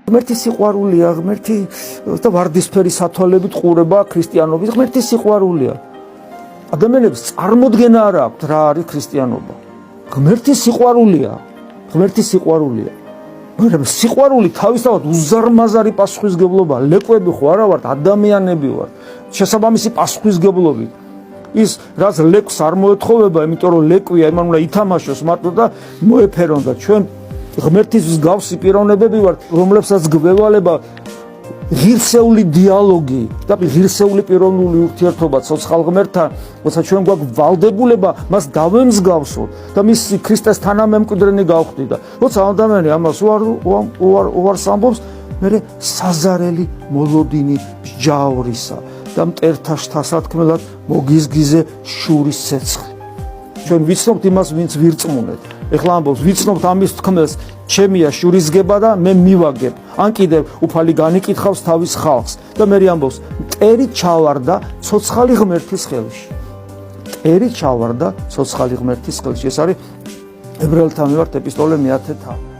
ღმერთი სიყვარულია, ღმერთი და ვარდისფერი სათვალებით ყურება ქრისტიანობის, ღმერთი სიყვარულია. ადამიანებს წარმოდგენა არ აქვთ რა არის ქრისტიანობა. ღმერთი სიყვარულია, ღმერთი სიყვარულია. მაგრამ სიყვარული თავისთავად უზარმაზარი პასუხისგებლობა, ლეკვები ხო არა ვართ, ადამიანები ვართ. შესაბამისი პასუხისგებლობით. ის რაც ლეკვს არ მოეთხოვება, იმიტომ რომ ლეკვია, იმან უნდა ითამაშოს მარტო და მოეფერონ და ჩვენ ღმერთისთვის გავსი პიროვნებები ვართ, რომლებსაც გვევალება ღირსეული დიალოგი და ღირსეული პიროვნული ურთიერთობა ცოცხალ ღმერთთან, როცა ჩვენ გვაქვს ვალდებულება მას დავემსგავსოთ და მის ქრისტეს თანამემკვიდრენი გავხდით და როცა ადამიანი ამას უარს ამბობს, მერე საზარელი მოლოდინი მსჯავრისა და მტერთა შთასათქმელად მოგიზგიზე შურის ცეცხლი. ჩვენ ვიცნობთ იმას, ვინც ვირწმუნეთ. ეხლა ამბობს, ვიცნობთ ამის თქმელს, ჩემია შურისგება და მე მივაგებ. ან კიდევ უფალი განიკითხავს თავის ხალხს და მე ამბობს, მტერი ჩავარდა ცოცხალი ღმერთის ხელში. მტერი ჩავარდა ცოცხალი ღმერთის ხელში. ეს არის ებრაელთა მიმართ ეპისტოლე 10 თავი.